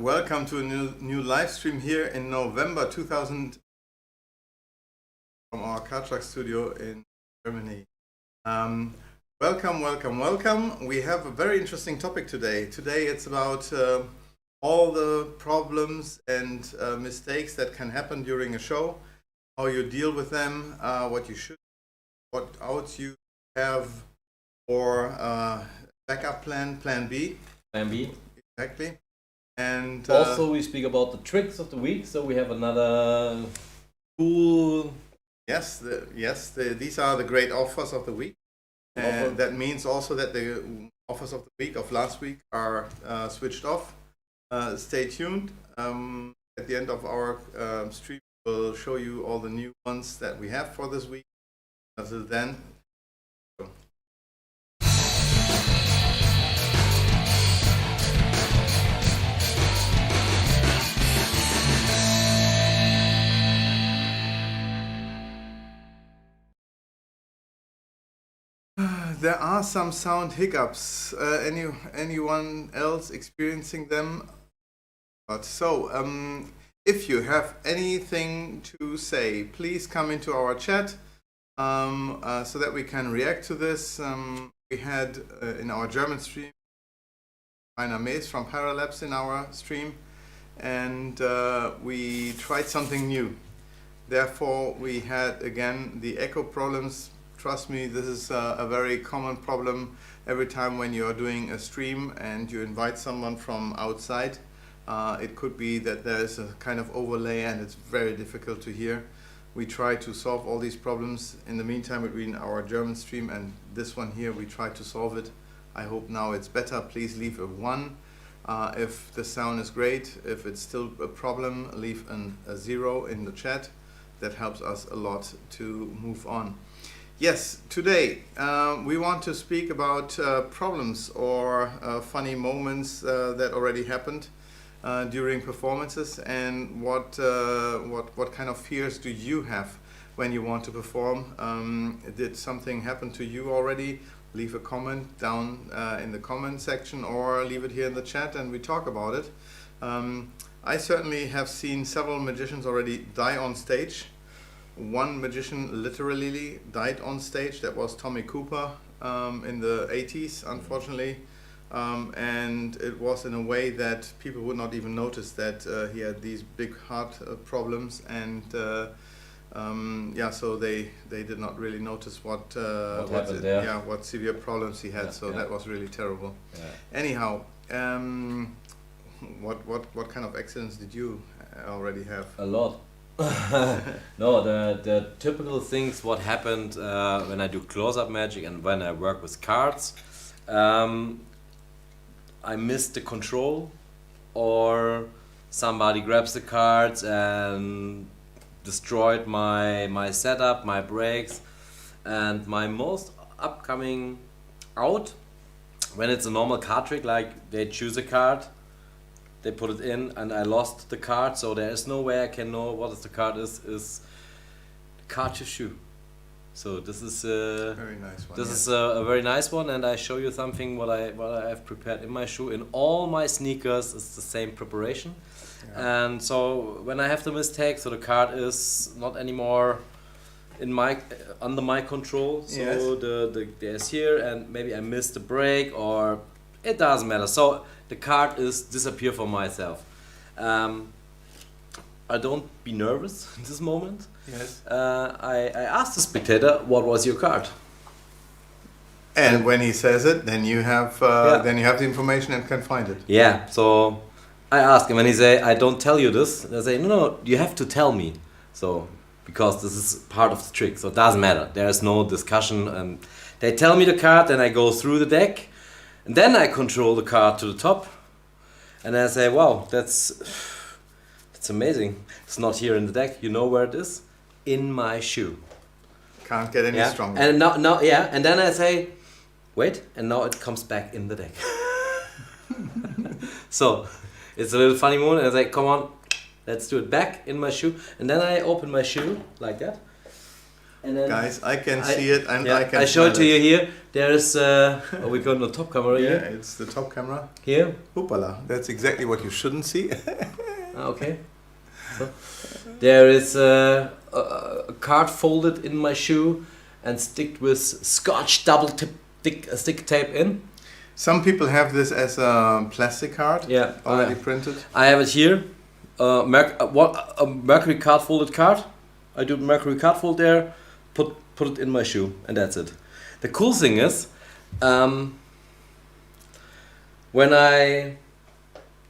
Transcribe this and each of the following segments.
welcome to a new live stream here in November 2000 from our car truck studio in Germany. Welcome. We have a very interesting topic today. Today it's about all the problems and mistakes that can happen during a show, how you deal with them, what outs you have, or backup plan B. Plan B. Exactly. And also we speak about the tricks of the week, so we have another cool... These are the great offers of the week. And that means also that the offers of the week of last week are switched off. Stay tuned. At the end of our stream, we'll show you all the new ones that we have for this week. Until then, there are some sound hiccups. Anyone else experiencing them? But so, if you have anything to say, please come into our chat so that we can react to this. We had in our German stream Rainer Mees from Paralabs in our stream, and we tried something new. Therefore, we had again the echo problems. Trust me, this is a very common problem every time when you are doing a stream and you invite someone from outside. It could be that there is a kind of overlay and it's very difficult to hear. We try to solve all these problems in the meantime between our German stream and this one here. We try to solve it. I hope now it's better. Please leave a 1 if the sound is great. If it's still a problem, leave a 0 in the chat. That helps us a lot to move on. Yes, today we want to speak about problems or funny moments that already happened during performances, and what kind of fears do you have when you want to perform? Did something happen to you already? Leave a comment down in the comment section or leave it here in the chat and we talk about it. I certainly have seen several magicians already die on stage. One magician literally died on stage. That was Tommy Cooper in the 80s, unfortunately. And it was in a way that people would not even notice that he had these big heart problems, and so they did not really notice what severe problems he had. That was really terrible. Yeah. Anyhow, what kind of accidents did you already have? A lot. No, the typical things what happened when I do close-up magic and when I work with cards. I missed the control, or somebody grabs the cards and destroyed my setup, my breaks, and my most upcoming out when it's a normal card trick, like they choose a card, they put it in, and I lost the card, so there is no way I can know what the card is the card to shoe. So this is a very nice one. This is a very nice one, and I show you something what I have prepared in my shoe. In all my sneakers, it's the same preparation. Yeah. And so when I have the mistake, so the card is not anymore under my control. So yes. There's here, and maybe I missed the break, or it doesn't matter. So the card is disappear for myself. I don't be nervous in this moment. Yes. I asked the spectator, what was your card? And when he says it, then you have the information and can find it. Yeah. So I ask him, and he say, I don't tell you this. And I say, no, you have to tell me. So because this is part of the trick, so it doesn't matter. There is no discussion, and they tell me the card, and I go through the deck, and then I control the card to the top, and I say, wow, that's amazing. It's not here in the deck. You know where it is? In my shoe. Can't get any stronger. And now, and then I say, wait, and now it comes back in the deck. So it's a little funny moment, and I say, come on, let's do it back in my shoe. And then I open my shoe like that. And then Guys, I can see it and I can I show it to smell you here. There is, we got the top camera Yeah, here. it's the top camera. Here. Hoopala, that's exactly what you shouldn't see. Okay. So, there is a card folded in my shoe and sticked with Scotch double stick tape in. Some people have this as a plastic card, Yeah. already printed. I have it here. A Mercury card folded card. I do Mercury card fold there, put it in my shoe, and that's it. The cool thing is, when I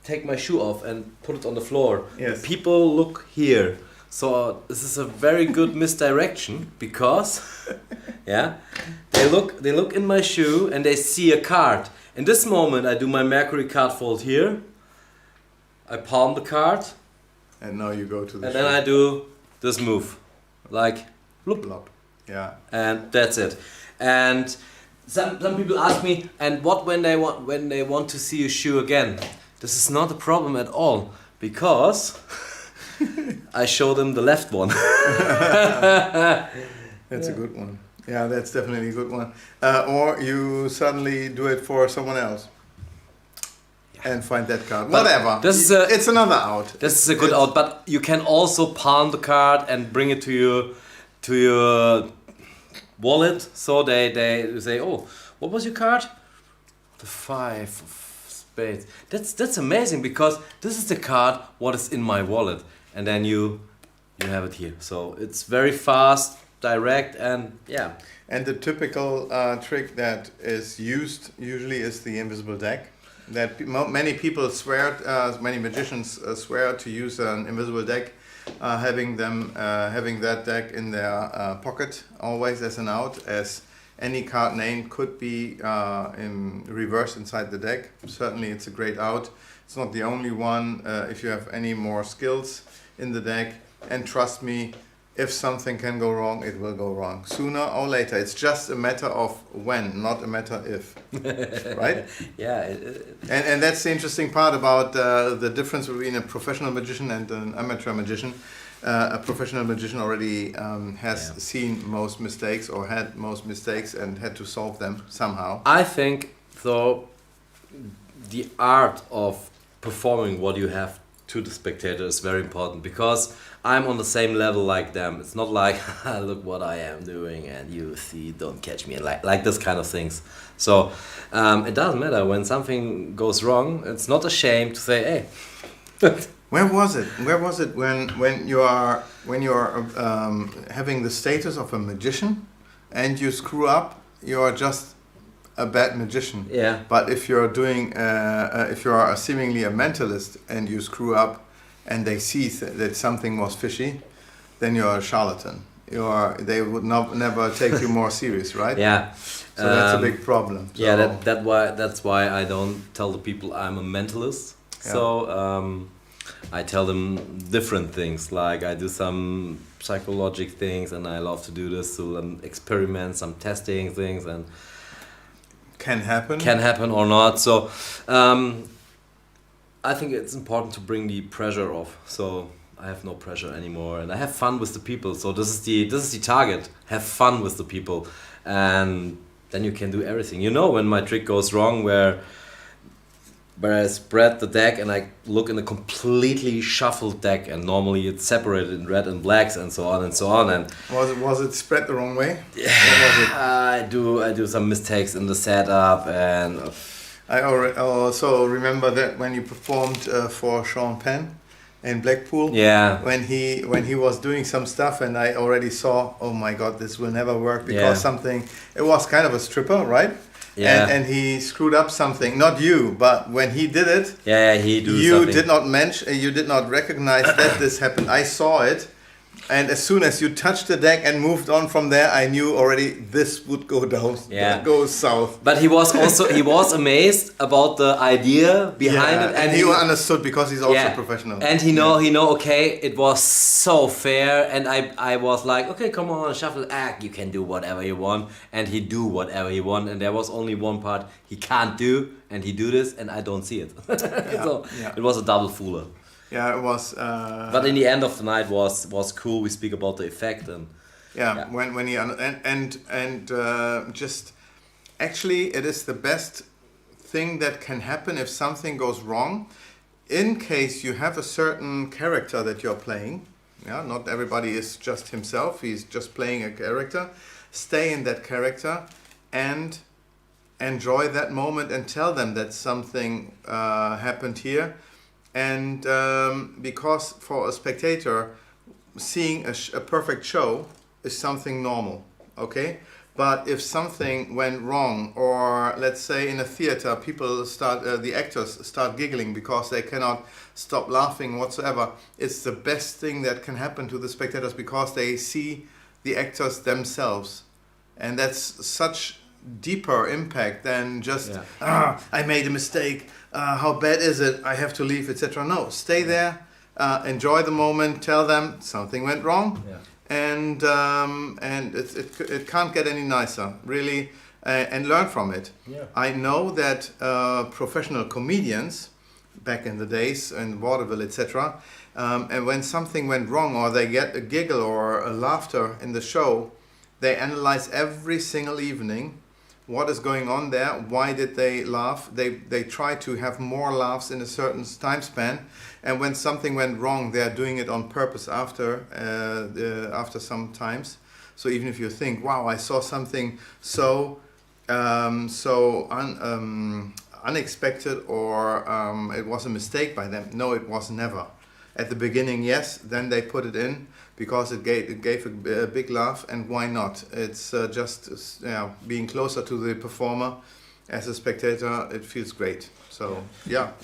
take my shoe off and put it on the floor, Yes. people look here. So this is a very good misdirection because, yeah, they look in my shoe and they see a card. In this moment, I do my Mercury card fold here. I palm the card, And now you go to the and then I do this move, like, bloop, Blop. Yeah. and that's it. And some people ask me, and what when they want to see a shoe again? This is not a problem at all because I show them the left one. That's a good one. Yeah, that's definitely a good one. Or you suddenly do it for someone else. And find that card. But Whatever. It's another out. This is a good out, but you can also palm the card and bring it to your wallet. So they say, oh, what was your card? The 5 of spades. That's amazing because this is the card what is in my wallet, and then you have it here. So it's very fast, direct, and yeah. And the typical trick that is used usually is the invisible deck. That many people swear, many magicians swear to use an invisible deck, having that deck in their pocket always as an out, as any card name could be in reverse inside the deck. Certainly, it's a great out. It's not the only one. If you have any more skills in the deck, and trust me, if something can go wrong, it will go wrong sooner or later. It's just a matter of when, not a matter if, right? Yeah. And that's the interesting part about the difference between a professional magician and an amateur magician. A professional magician already has seen most mistakes or had most mistakes and had to solve them somehow. I think though the art of performing what you have to the spectator is very important because I'm on the same level like them. It's not like look what I am doing and you see, don't catch me, like this kind of things. So it doesn't matter when something goes wrong. It's not a shame to say, hey. Where was it? Where was it when you are having the status of a magician and you screw up? You are just a bad magician. Yeah. But if you're doing, if you are seemingly a mentalist and you screw up, and they see that something was fishy, then you're a charlatan. They would never take you more serious, right? Yeah. So that's a big problem. So yeah, that's why I don't tell the people I'm a mentalist. Yeah. So I tell them different things. Like I do some psychological things, and I love to do this to experiment some testing things, and can happen or not. So I think it's important to bring the pressure off. So I have no pressure anymore, and I have fun with the people. So this is the target. Have fun with the people, and then you can do everything. You know when my trick goes wrong, where I spread the deck and I look in a completely shuffled deck, and normally it's separated in red and blacks and so on and so on. And was it spread the wrong way? I do some mistakes in the setup, and I also remember that when you performed for Sean Penn in Blackpool. Yeah. When he was doing some stuff, and I already saw, oh my God, this will never work because it was kind of a stripper, right? Yeah. And he screwed up something. Not you, but when he did it. Yeah, he do you something. did not mention. You did not recognize that this happened. I saw it. And as soon as you touched the deck and moved on from there, I knew already this would go down, go south. But he was amazed about the idea behind it, and he understood because he's also professional. And he know. Okay, it was so fair, and I was like, okay, come on, shuffle, act. You can do whatever you want, and he do whatever he want, and there was only one part he can't do, and he do this, and I don't see it. It was a double fooler. Yeah, it was. But in the end of the night was cool. We speak about the effect, and Yeah, when he just actually it is the best thing that can happen if something goes wrong. In case you have a certain character that you're playing, yeah, not everybody is just himself. He's just playing a character. Stay in that character and enjoy that moment and tell them that something happened here. And because for a spectator, seeing a perfect show is something normal, okay? But if something went wrong, or let's say in a theater, people the actors start giggling because they cannot stop laughing whatsoever, it's the best thing that can happen to the spectators because they see the actors themselves. And that's such deeper impact than just, I made a mistake, how bad is it, I have to leave, etc. No, stay there, enjoy the moment, tell them something went wrong. Yeah. And it can't get any nicer, really, and learn from it. Yeah. I know that professional comedians, back in the days in vaudeville, etc., and when something went wrong or they get a giggle or a laughter in the show, they analyze every single evening what is going on there, why did they laugh, they try to have more laughs in a certain time span, and when something went wrong, they are doing it on purpose after some times. So even if you think, wow, I saw something so unexpected, or it was a mistake by them. No, it was never. At the beginning, yes, then they put it in because it gave a big laugh, and why not? It's just being closer to the performer. As a spectator, it feels great. So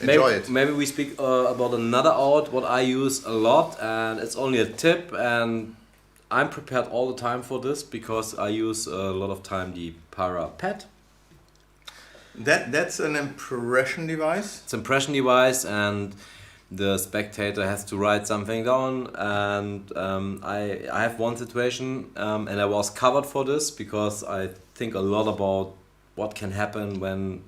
enjoy it. Maybe we speak about another out what I use a lot, and it's only a tip, and I'm prepared all the time for this because I use a lot of time the Parapad. That's an impression device? It's an impression device, and the spectator has to write something down, and I have one situation, and I was covered for this because I think a lot about what can happen when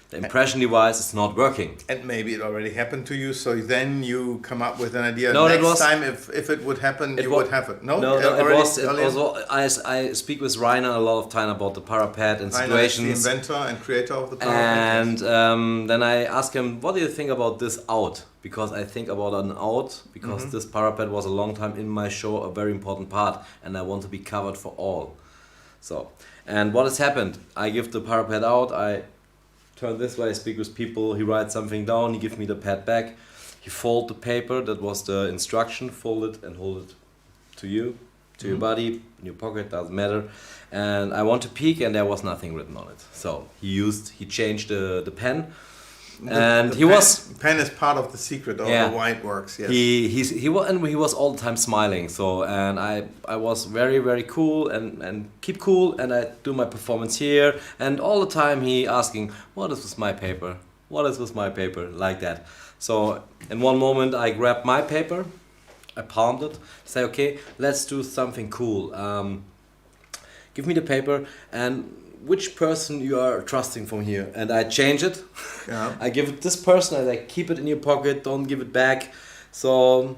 the impression device is not working. And maybe it already happened to you, so then you come up with an idea. No, next time if it would happen, you would have it. No, I speak with Rainer a lot of time about the Parapad and situations. Rainer is the inventor and creator of the Parapad. And then I ask him, what do you think about this out? Because I think about an out, because this Parapad was a long time in my show, a very important part, and I want to be covered for all. So, and what has happened? I give the Parapad out, I turn this way, I speak with people, he writes something down, he gives me the pad back, he fold the paper, that was the instruction, fold it and hold it to you, to your body, in your pocket, doesn't matter. And I want to peek, and there was nothing written on it. So he changed the pen. And pen is part of the secret of why it works. Yes. He was all the time smiling. So, and I was very, very cool and keep cool, and I do my performance here, and all the time he asking, what is with my paper, what is with my paper, like that. So in one moment I grabbed my paper, I palmed it, say, okay, let's do something cool, give me the paper, and which person you are trusting from here, and I change it. Yeah. I give it this person, and I keep it in your pocket, don't give it back. So,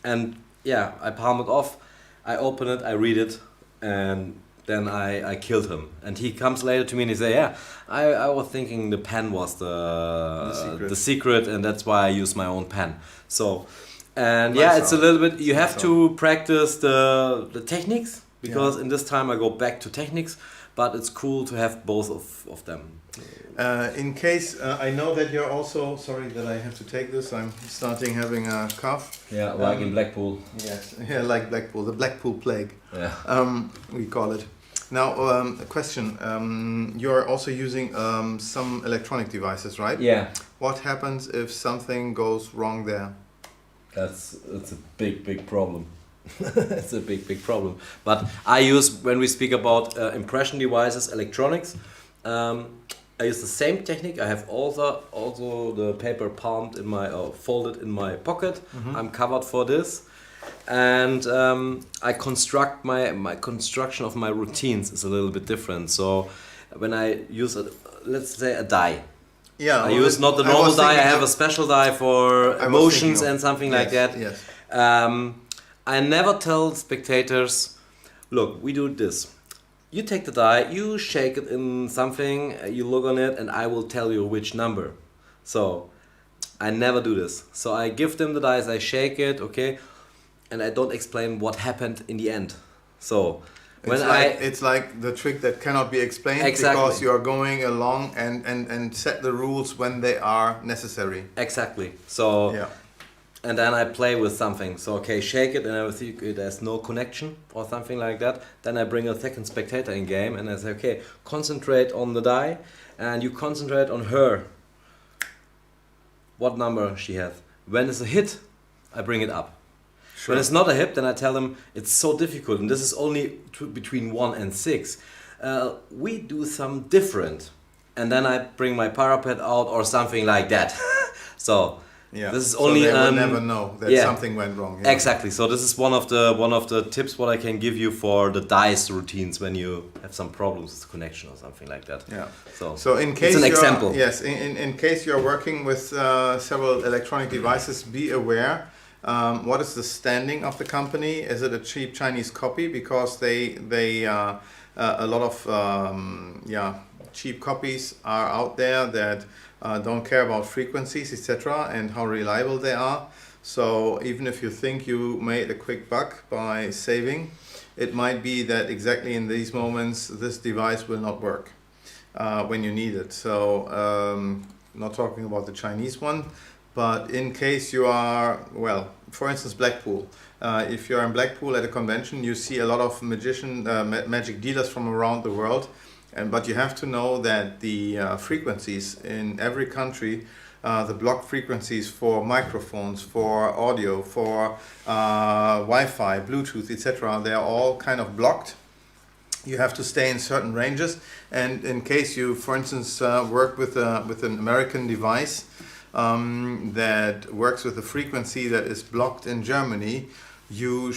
and I palm it off, I open it, I read it, and then I killed him. And he comes later to me and he say, I was thinking the pen was the secret, and that's why I use my own pen. So, and it's a little bit, you have to practice the techniques, because in this time I go back to techniques. But it's cool to have both of them. In case, I know that you're also, sorry that I have to take this, I'm starting having a cough. Yeah, like in Blackpool. Yes, like Blackpool, the Blackpool plague, we call it. Now, a question, you're also using some electronic devices, right? Yeah. What happens if something goes wrong there? It's a big problem. It's a big problem. But I use, when we speak about impression devices, electronics, I use the same technique. I have also the paper palmed in my, folded in my pocket. I'm covered for this, and I construct my construction of my routines is a little bit different. So when I use let's say a die. Yeah, I use not the normal die. I have a special die for emotions and something like that. Yes. I never tell spectators look, we do this. You take the die, you shake it in something, you look on it, and I will tell you which number. So I never do this. So I give them the dice, I shake it, okay, and I don't explain what happened in the end. So when it's like the trick that cannot be explained, exactly, because you are going along and set the rules when they are necessary. Exactly. So yeah. And then I play with something. So okay, shake it, and I think there's no connection or something like that. Then I bring a second spectator in game, and I say, okay, concentrate on the die, and you concentrate on her. What number she has. When it's a hit, I bring it up. Sure. When it's not a hit, then I tell them it's so difficult, and this is only between 1 and 6. We do some different, and then I bring my Parapad out or something like that. So. Yeah. This is only so they will never know that something went wrong. Yeah. Exactly. So this is one of the tips what I can give you for the dice routines when you have some problems with connection or something like that. Yeah. So in case it's an example. Yes. In case you're working with several electronic devices, be aware. What is the standing of the company? Is it a cheap Chinese copy? Because they a lot of cheap copies are out there that don't care about frequencies, etc., and how reliable they are. So even if you think you made a quick buck by saving, it might be that exactly in these moments this device will not work when you need it. So not talking about the Chinese one, but in case you are, well, for instance, Blackpool. If you're in Blackpool at a convention, you see a lot of magic dealers from around the world. But you have to know that the frequencies in every country, the block frequencies for microphones, for audio, for Wi-Fi, Bluetooth, etc., they are all kind of blocked. You have to stay in certain ranges. And in case you, for instance, work with an American device that works with a frequency that is blocked in Germany, you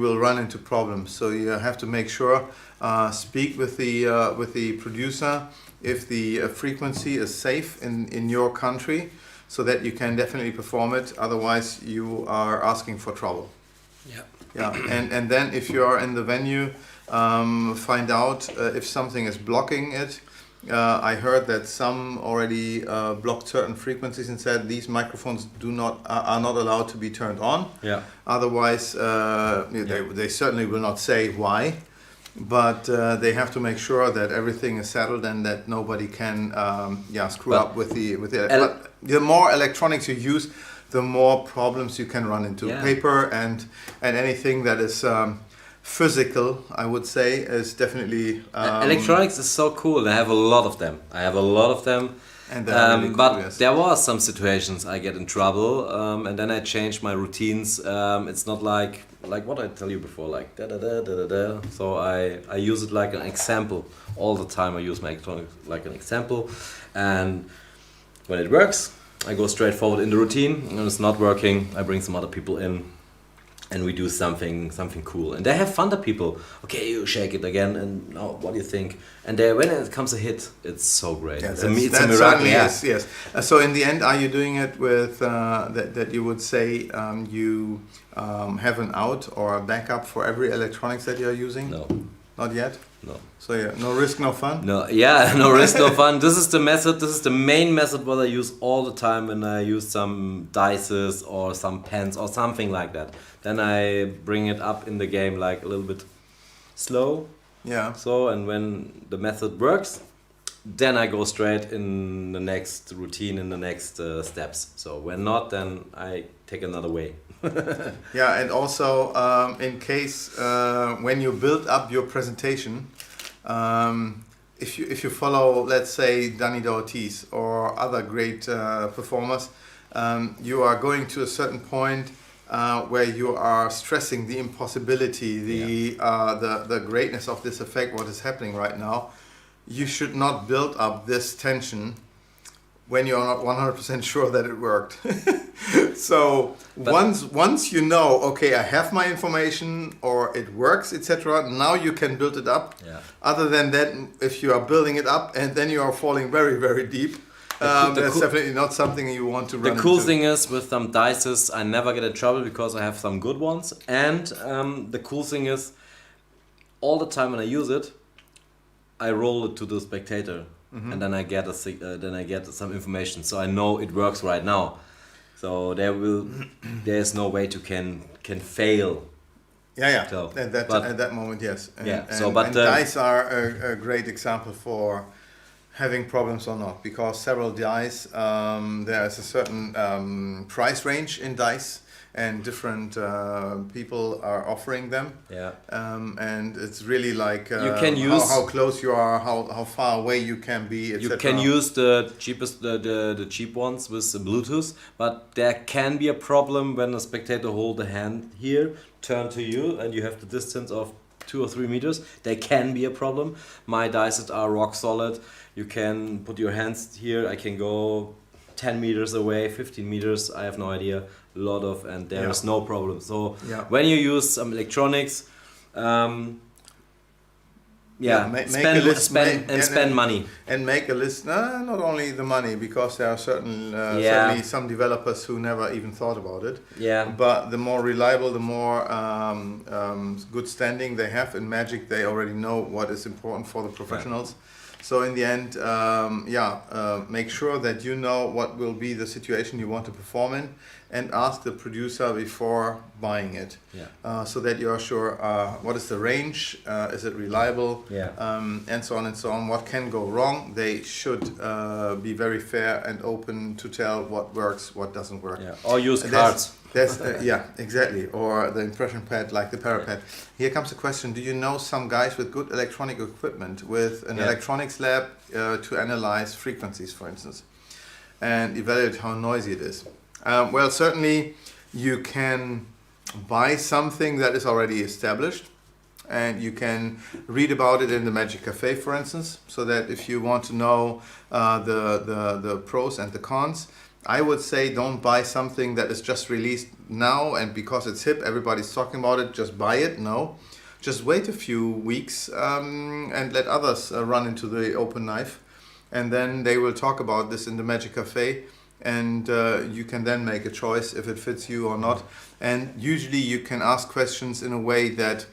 will run into problems. So you have to make sure, speak with the producer if the frequency is safe in your country, so that you can definitely perform it. Otherwise, you are asking for trouble. Yeah. Yeah. And then if you are in the venue, find out if something is blocking it. I heard that some already blocked certain frequencies and said these microphones are not allowed to be turned on. Yeah. Otherwise, they certainly will not say why, but they have to make sure that everything is settled and that nobody can screw up with the. But the more electronics you use, the more problems you can run into. Yeah. Paper and anything that is. Physical, I would say, is definitely electronics is so cool. I have a lot of them. And really cool, but yes. There was some situations I get in trouble, and then I change my routines. It's not like what I tell you before, like da da da da da da. So I use it like an example all the time. I use my electronics like an example, and when it works, I go straight forward in the routine. And when it's not working, I bring some other people in. And we do something cool, and they have fun. The people, okay, you shake it again, and what do you think? And when it comes a hit, it's so great. Yeah, it's a miracle. Yes. So in the end, are you doing it with that you would say you have an out or a backup for every electronics that you are using? No, not yet. No. So no risk, no fun. No, no risk, no fun. This is the method. This is the main method what I use all the time when I use some dices or some pens or something like that. Then I bring it up in the game like a little bit slow. Yeah. So, and when the method works, then I go straight in the next routine, in the next steps. So when not, then I take another way. Yeah, and also in case when you build up your presentation, if you follow, let's say, Danny Ortiz or other great performers, you are going to a certain point where you are stressing the impossibility, the greatness of this effect, what is happening right now. You should not build up this tension when you're not 100% sure that it worked. So once you know, okay, I have my information or it works, etc., now you can build it up. Yeah. Other than that, if you are building it up and then you are falling very, very deep, that's definitely not something you want to run into. The cool thing is with some dices, I never get in trouble because I have some good ones. And the cool thing is, all the time when I use it, I roll it to the spectator, and then I get some information, so I know it works right now. So there's no way to can fail. Yeah. So, At that moment, yes. And dice are a great example for having problems or not, because several dice, there is a certain price range in dice, and different people are offering them. Yeah. And it's really like you can use how close you are, how far away you can be, etc. You can use the cheapest, the cheap ones with Bluetooth, but there can be a problem when a spectator hold the hand here, turn to you, and you have the distance of 2 or 3 meters. There can be a problem. My dice are rock solid. You can put your hands here. I can go 10 meters away, 15 meters. I have no idea. And there is no problem. So when you use some electronics, spend money and make a list. Not only the money, because there are certainly some developers who never even thought about it. Yeah. But the more reliable, the more good standing they have in Magic, they already know what is important for the professionals. So in the end, make sure that you know what will be the situation you want to perform in, and ask the producer before buying it, so that you are sure what is the range, is it reliable, and so on and so on. What can go wrong? They should be very fair and open to tell what works, what doesn't work. Yeah. Or use cards. Exactly. Or the impression pad, like the Parapad. Here comes a question: do you know some guys with good electronic equipment, with an electronics lab to analyze frequencies, for instance, and evaluate how noisy it is? Well, certainly you can buy something that is already established, and you can read about it in the Magic Cafe, for instance, so that if you want to know the pros and the cons, I would say don't buy something that is just released now, and because it's hip, everybody's talking about it, just buy it. No, just wait a few weeks and let others run into the open knife, and then they will talk about this in the Magic Cafe, and you can then make a choice if it fits you or not. And usually you can ask questions in a way that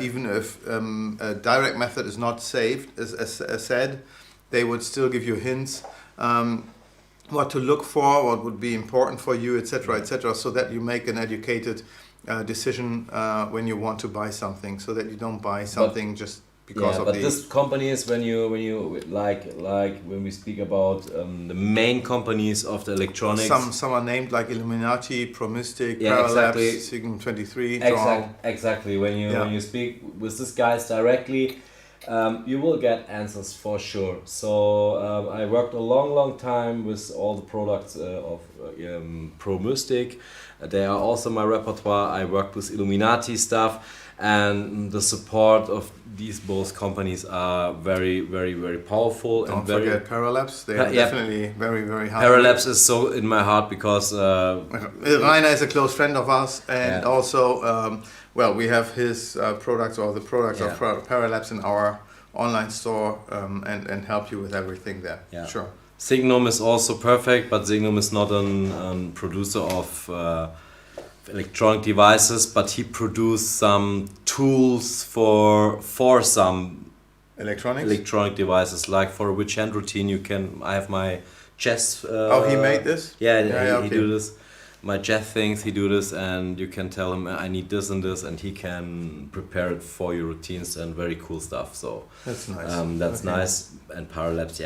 even if a direct method is not saved, as said, they would still give you hints. What to look for, what would be important for you, etc., so that you make an educated decision when you want to buy something, so that you don't buy something just because of but this companies, when you like when we speak about the main companies of the electronics, some are named like Illuminati, Promistic, Paralabs, Signum 23. Exactly. When you speak with these guys directly, you will get answers for sure. So I worked a long time with all the products of Pro Mystic. They are also my repertoire. I worked with Illuminati stuff, and the support of these both companies are very powerful. Don't forget Paralabs. They are definitely very hard. Paralabs is so in my heart because Rainer is a close friend of us, and also we have his products, or the products of Paralabs, in our online store, and help you with everything there. Yeah. Sure. Signum is also perfect, but Signum is not a producer of electronic devices, but he produced some tools for some electronic devices, like for a witch hand routine. I have my chess. He made this? He do this. My chess things, he do this, and you can tell him I need this and this, and he can prepare it for your routines, and very cool stuff. So that's nice. Nice. And Paralabs,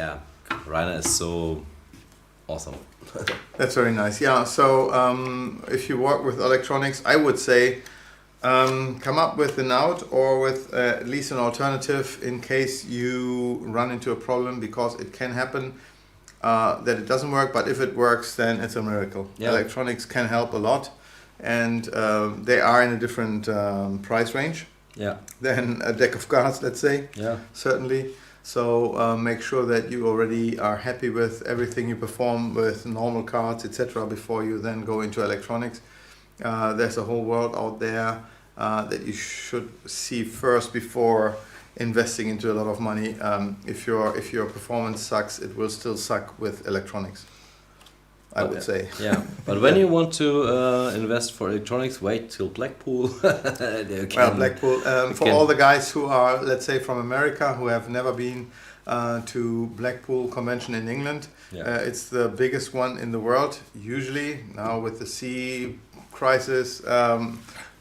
Rainer is so awesome. That's very nice. Yeah. So if you work with electronics, I would say come up with an out, or with at least an alternative in case you run into a problem, because it can happen that it doesn't work. But if it works, then it's a miracle. Yeah. Electronics can help a lot, and they are in a different price range than a deck of cards, let's say. Yeah. Certainly. So make sure that you already are happy with everything you perform with normal cards, etc., before you then go into electronics. There's a whole world out there that you should see first before investing into a lot of money. If your performance sucks, it will still suck with electronics. I would say. Yeah, but when you want to invest for electronics, wait till Blackpool. Blackpool, for all the guys who are, let's say, from America, who have never been to Blackpool Convention in England, it's the biggest one in the world, usually. Now with the sea crisis,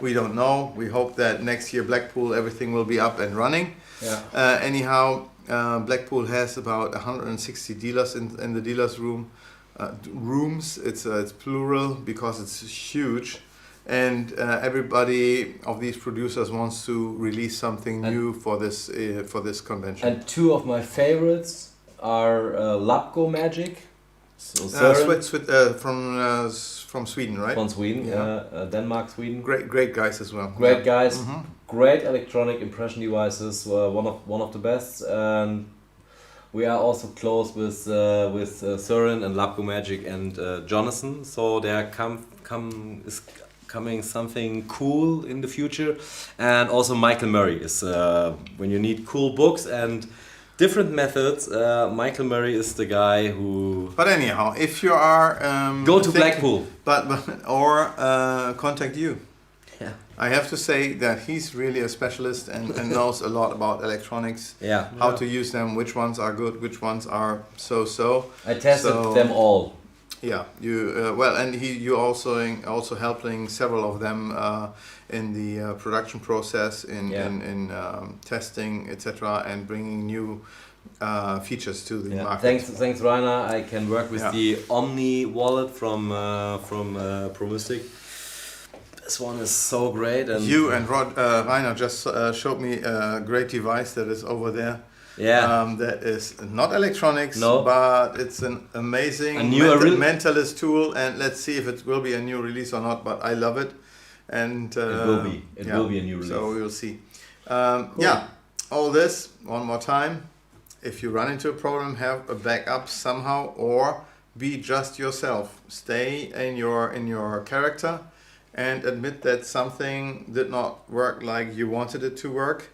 we don't know. We hope that next year Blackpool, everything will be up and running. Yeah. Anyhow, Blackpool has about 160 dealers in the dealers rooms. It's plural because it's huge, and everybody of these producers wants to release something new for this convention. And two of my favorites are Labco Magic, from Sweden, right? From Sweden, Yeah. Denmark, Sweden. Great guys as well. Great guys, great electronic impression devices. One of the best, and we are also close with Søren and Labco Magic and Jonathan. So there is coming something cool in the future, and also Michael Murray is when you need cool books and different methods. Michael Murray is the guy who. But anyhow, if you are go to Blackpool, or contact you. Yeah. I have to say that he's really a specialist and knows a lot about electronics. Yeah. How to use them, which ones are good, which ones are so. I tested them all. Yeah, you also helping several of them in the production process, in testing, etc., and bringing new features to the market. Thanks, Rainer. I can work with the Omni wallet from Promistic. This one is so great. And you and Rainer just showed me a great device that is over there. Yeah. That is not electronics, no, but it's an amazing mentalist tool, and let's see if it will be a new release or not, but I love it. And it will be. It will be a new release. So we will see. Cool. Yeah, all this, one more time. If you run into a problem, have a backup somehow, or be just yourself. Stay in your character and admit that something did not work like you wanted it to work.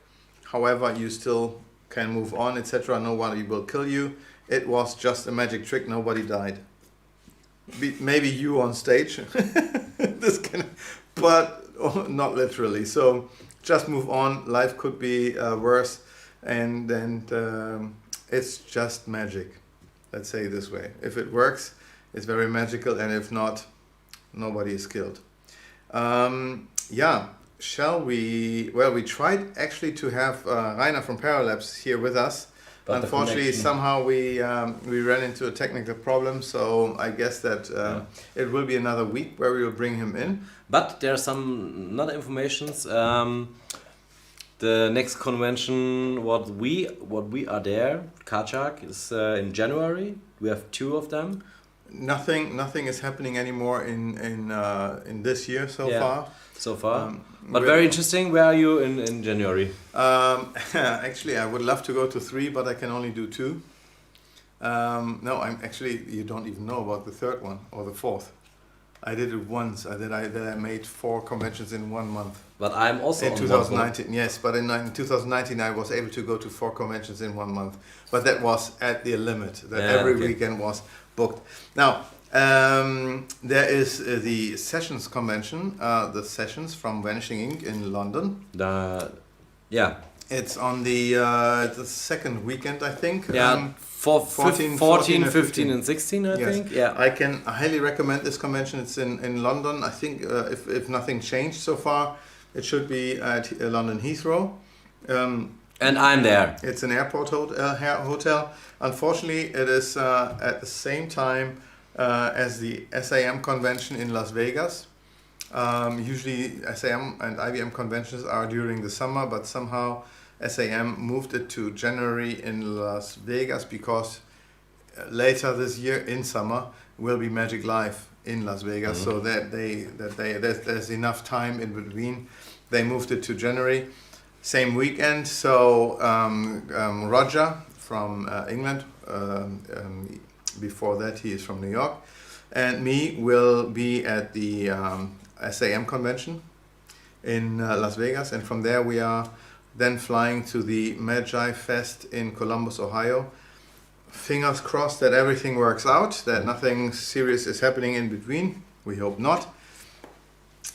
However, you still can move on, etc. Nobody will kill you. It was just a magic trick. Nobody died. Maybe you on stage, but not literally. So just move on. Life could be worse, and it's just magic. Let's say it this way. If it works, it's very magical, and if not, nobody is killed. Shall we? Well, we tried actually to have Rainer from Paralabs here with us. But unfortunately, somehow we ran into a technical problem. So I guess that it will be another week where we will bring him in. But there are some other informations. The next convention, what we are there, Kachak, is in January. We have 2 of them. Nothing is happening anymore in this year so far. So far, but very interesting. Where are you in January? Actually, I would love to go to 3, but I can only do 2. No, I'm actually. You don't even know about the 3rd one or the 4th. I did it once. I made 4 conventions in 1 month. But I'm also in 2019. Yes, but in 2019 I was able to go to 4 conventions in 1 month. But that was at the limit. Every weekend was booked. Now. There is the Sessions convention, the Sessions from Vanishing Ink in London. It's on the second weekend, I think. 14, 15 and 16, I think. Yeah. I can highly recommend this convention. It's in London. I think if nothing changed so far, it should be at London Heathrow. And I'm there. It's an airport hotel. Unfortunately, it is at the same time as the SAM convention in Las Vegas. Usually SAM and IBM conventions are during the summer, but somehow SAM moved it to January in Las Vegas because later this year in summer will be Magic Live in Las Vegas. So that there's enough time in between. They moved it to January, same weekend. So Roger from England. Before that, he is from New York, and me will be at the SAM convention in Las Vegas, and from there we are then flying to the Magi Fest in Columbus, Ohio. fingers crossed that everything works out, that nothing serious is happening in between. We hope not.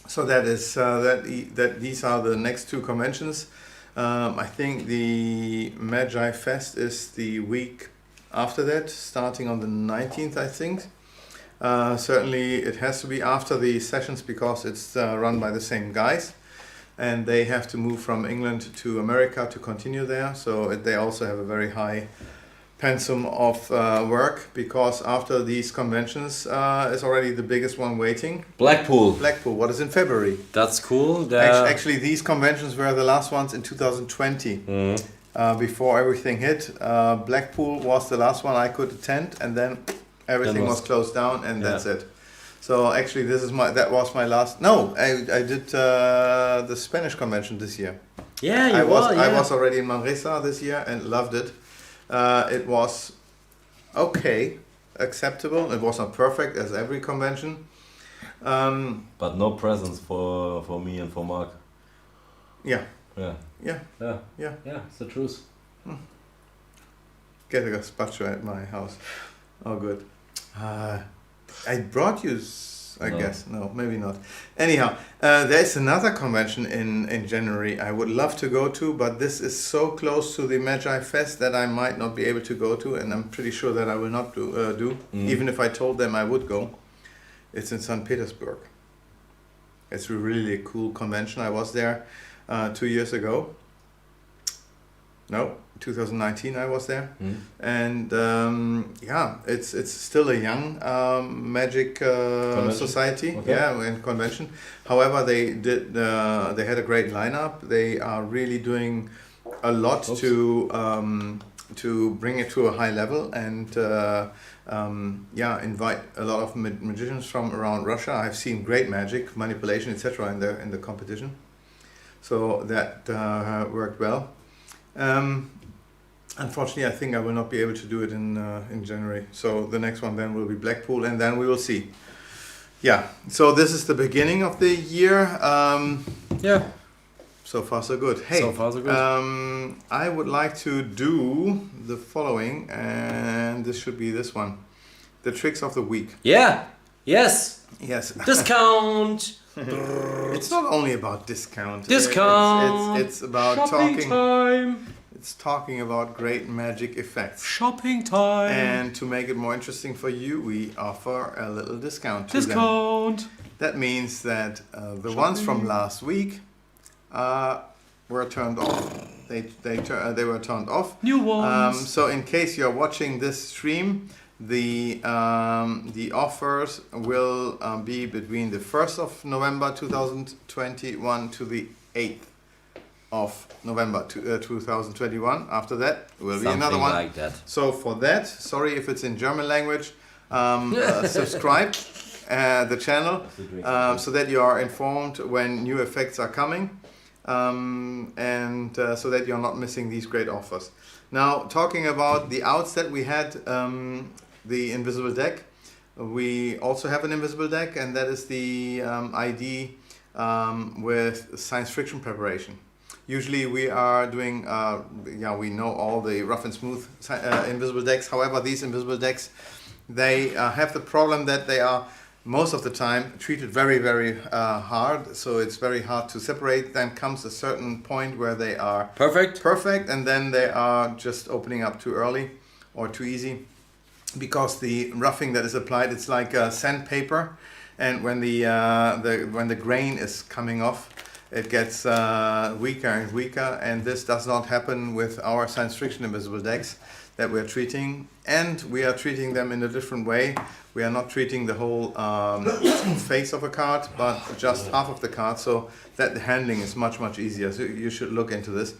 So that is that these are the next two conventions. I think the Magi Fest is the week after that, starting on the 19th, I think. Certainly it has to be after the sessions because it's run by the same guys, and they have to move from England to America to continue there. So they also have a very high pensum of work, because after these conventions is already the biggest one waiting. Blackpool. Blackpool, what is in February. That's cool. Actually, these conventions were the last ones in 2020. Before everything hit. Blackpool was the last one I could attend, and then everything was closed down, and that's it. So actually, that was my last. No, I did the Spanish convention this year. Yeah, I was already in Manresa this year and loved it. It was okay, acceptable. It was not perfect as every convention. But no presents for me and for Mark. Yeah. Yeah. Yeah. Yeah. Yeah. Yeah, it's the truth. Get a gazpacho at my house. Oh, good. I brought you, guess. No, maybe not. Anyhow, there's another convention in January I would love to go to, but this is so close to the Magi Fest that I might not be able to go to, and I'm pretty sure that I will not do even if I told them I would go. It's in St. Petersburg. It's a really cool convention. I was there 2 years ago. No, 2019 I was there. And it's still a young magic society, and convention. However, they had a great lineup. They are really doing a lot to bring it to a high level, and invite a lot of magicians from around Russia. I've seen great magic, manipulation, etc. in the competition. So that worked well. Unfortunately, I think I will not be able to do it in January. So the next one then will be Blackpool, and then we will see. Yeah. So this is the beginning of the year. So far so good. Hey. So far so good. I would like to do the following, and this should be this one: the tricks of the week. Yeah. Yes. Yes. Discount. It's not only about discount. Discount. It's about shopping talking. time. It's talking about great magic effects. Shopping time. And to make it more interesting for you, we offer a little discount to them. Discount. That means that the ones from last week were turned off. They were turned off. New ones. So in case you're watching this stream, the offers will be between the 1st of November 2021 to the 8th of November 2021. After that will be another one. Like that. So for that, sorry if it's in German language, subscribe the channel so that you are informed when new effects are coming, and so that you're not missing these great offers. Now, talking about the outs that we had, the invisible deck, we also have an invisible deck, and that is the ID with science fiction preparation. Usually we are doing, we know all the rough and smooth invisible decks. However, these invisible decks, they have the problem that they are most of the time treated very, very hard. So it's very hard to separate. Then comes a certain point where they are perfect, and then they are just opening up too early or too easy, because the roughing that is applied, it's like sandpaper, and when the grain is coming off, it gets weaker and weaker, and this does not happen with our science fiction invisible decks that we're treating, and we are treating them in a different way. We are not treating the whole face of a card, but just half of the card, so that the handling is much, much easier. So you should look into this.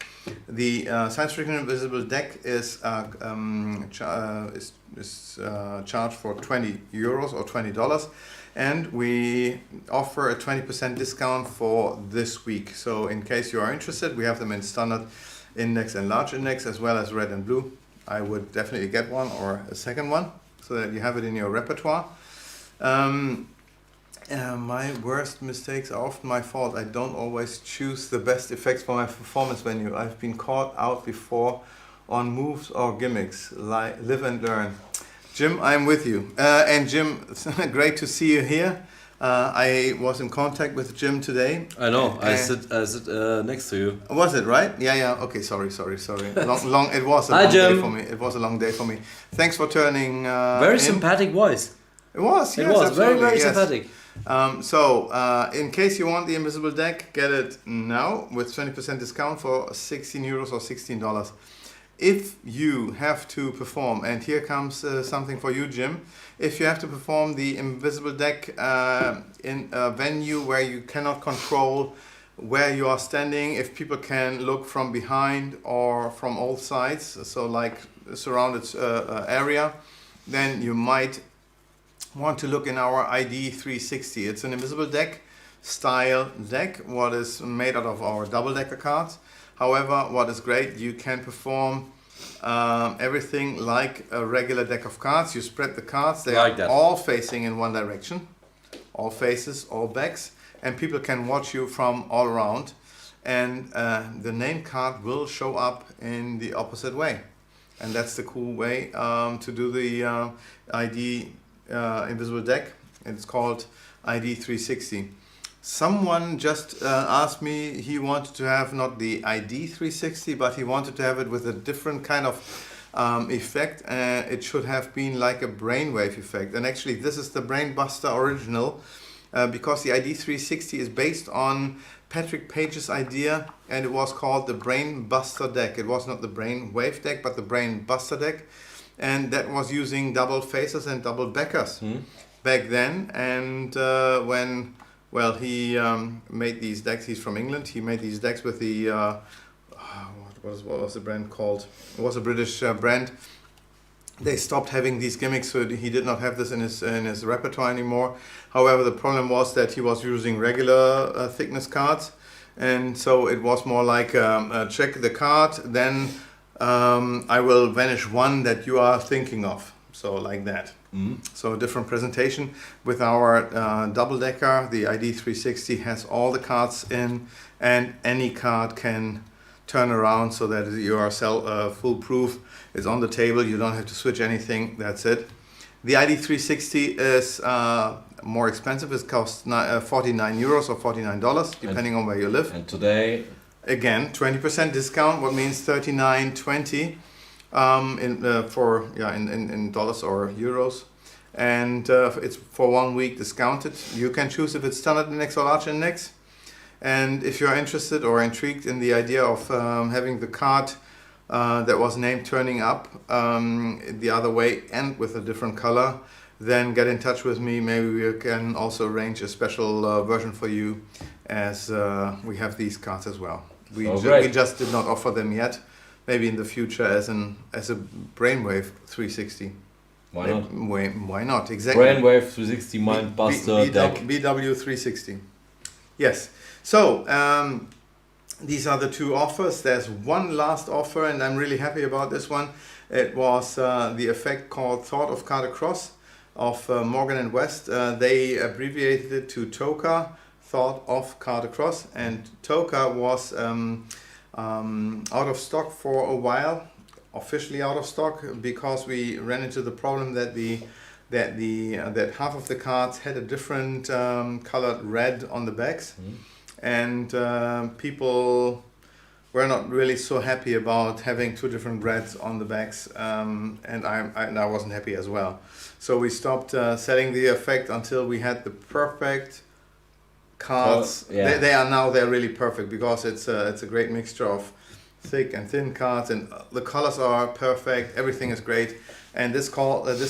The science fiction invisible deck is charged for €20 or $20. And we offer a 20% discount for this week. So in case you are interested, we have them in standard index and large index, as well as red and blue. I would definitely get one or a second one, so that you have it in your repertoire. My worst mistakes are often my fault. I don't always choose the best effects for my performance venue. I've been caught out before on moves or gimmicks. Live and learn. Jim, I'm with you. And Jim, great to see you here. I was in contact with Jim today. I know. I sit next to you. Was it right? Yeah. Okay. Sorry. Long. It was a Hi, long Jim. day for me. It was a long day for me. Thanks for turning. Very in. sympathetic voice. It was. Yes, it was absolutely, very yes. sympathetic. In case you want the invisible deck, get it now with 20% discount for €16 or $16. If you have to perform, and here comes something for you, Jim. If you have to perform the invisible deck in a venue where you cannot control where you are standing, if people can look from behind or from all sides, so like a surrounded area, then you might want to look in our ID 360. It's an invisible deck style deck, what is made out of our double-decker cards. However, what is great, you can perform everything like a regular deck of cards. You spread the cards, they like are that. all facing in one direction, all faces, all backs, and people can watch you from all around. And the name card will show up in the opposite way. And that's the cool way to do the ID invisible deck. It's called ID 360. Someone just asked me, he wanted to have not the ID 360, but he wanted to have it with a different kind of effect. It should have been like a brainwave effect. And actually this is the Brainbuster original because the ID 360 is based on Patrick Page's idea, and it was called the Brainbuster deck. It was not the Brainwave deck, but the Brainbuster deck. And that was using double faces and double backers back then. And when he made these decks. He's from England. He made these decks with the what was the brand called? It was a British brand. They stopped having these gimmicks, so he did not have this in his repertoire anymore. However, the problem was that he was using regular thickness cards, and so it was more like check the card, then I will vanish one that you are thinking of. So like that. So a different presentation with our double decker. The ID 360 has all the cards in, and any card can turn around so that you are foolproof. It's on the table. You don't have to switch anything. That's it. The ID 360 is more expensive. It costs €49 or $49 depending on where you live. And today, again, 20% discount. What means $39.20. In dollars or euros, and it's for 1 week discounted. You can choose if it's standard index or large index, and if you're interested or intrigued in the idea of having the card that was named turning up the other way and with a different color, then get in touch with me. Maybe we can also arrange a special version for you, as we have these cards as well. We just did not offer them yet. Maybe in the future as a Brainwave 360. Why not? Why not? Exactly. Brainwave 360 Mindbuster deck. BW 360. Yes. So these are the two offers. There's one last offer, and I'm really happy about this one. It was the effect called Thought of Card Across of Morgan & West. They abbreviated it to TOCA, Thought of Card Across, and TOCA was out of stock for a while, officially out of stock, because we ran into the problem that half of the cards had a different colored red on the backs, and people were not really so happy about having two different reds on the backs, and I wasn't happy as well. So we stopped selling the effect until we had the perfect cards. They're really perfect, because it's a great mixture of thick and thin cards, and the colors are perfect. Everything is great, and this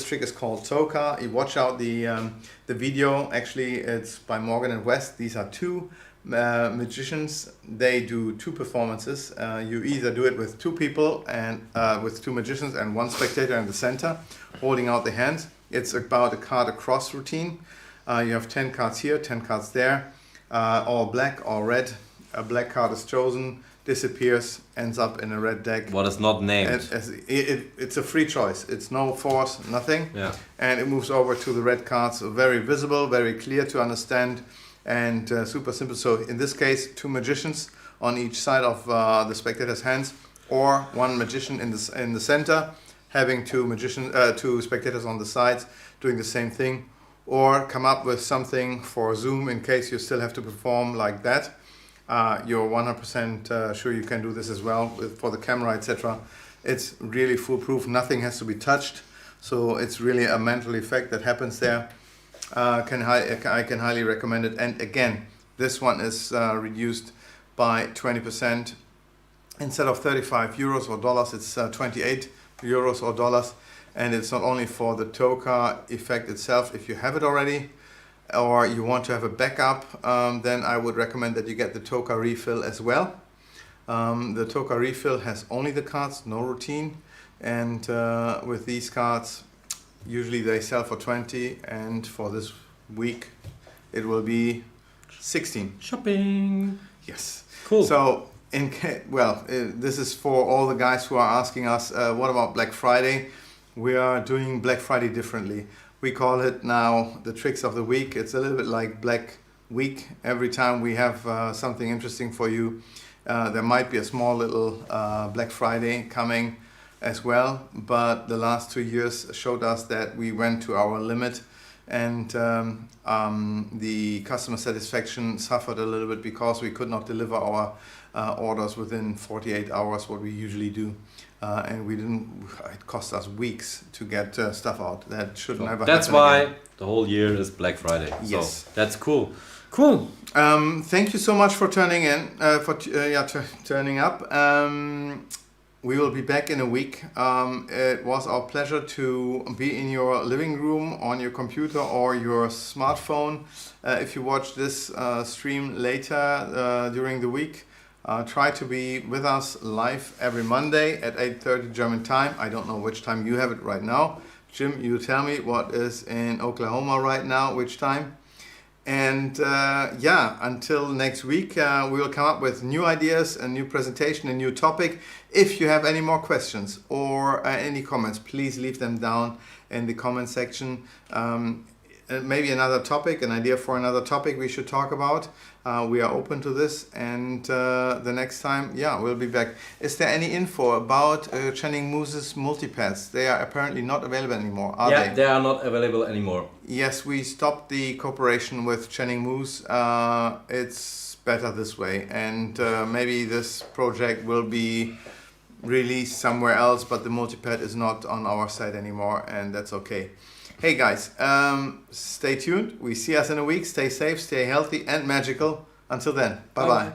trick is called TOCA. You watch out the video. Actually, it's by Morgan & West. These are two magicians. They do two performances. You either do it with two people and with two magicians and one spectator in the center holding out the hands. It's about a card across routine. You have 10 cards here, 10 cards there, all black, all red. A black card is chosen, disappears, ends up in a red deck. What is not named? It's a free choice. It's no force, nothing. Yeah. And it moves over to the red cards. Very visible, very clear to understand, and super simple. So in this case, two magicians on each side of the spectator's hands, or one magician in the center, having two spectators on the sides doing the same thing, or come up with something for Zoom in case you still have to perform like that. You're 100% sure you can do this as well for the camera, etc. It's really foolproof. Nothing has to be touched, so it's really a mental effect that happens there. I can highly recommend it. And again, this one is reduced by 20%. Instead of 35 euros or dollars, it's 28 euros or dollars. And it's not only for the toka effect itself, if you have it already, or you want to have a backup, then I would recommend that you get the toka refill as well. The toka refill has only the cards, no routine. And with these cards, usually they sell for 20, and for this week it will be 16. Shopping. Yes. Cool. So, this is for all the guys who are asking us, what about Black Friday? We are doing Black Friday differently. We call it now the Tricks of the Week. It's a little bit like Black Week. Every time we have something interesting for you, there might be a small little Black Friday coming as well. But the last 2 years showed us that we went to our limit, and the customer satisfaction suffered a little bit because we could not deliver our orders within 48 hours, what we usually do. And it cost us weeks to get stuff out. That should never happen. That's why again. the whole year is Black Friday. Yes. So that's cool. Cool. Thank you so much for turning in, turning up. We will be back in a week. It was our pleasure to be in your living room, on your computer or your smartphone. If you watch this stream later during the week, try to be with us live every Monday at 8:30 German time. I don't know which time you have it right now. Jim, you tell me what is in Oklahoma right now, which time. And until next week, we will come up with new ideas, a new presentation, a new topic. If you have any more questions or any comments, please leave them down in the comment section. Maybe another topic, an idea for another topic we should talk about. We are open to this, and the next time, we'll be back. Is there any info about Channing Moose's multipads? They are apparently not available anymore, are they? They are not available anymore. Yes, we stopped the cooperation with Channing Moose. It's better this way, and maybe this project will be released somewhere else, but the multipad is not on our site anymore, and that's okay. Hey guys, stay tuned. We see us in a week. Stay safe, stay healthy and magical. Until then, bye-bye.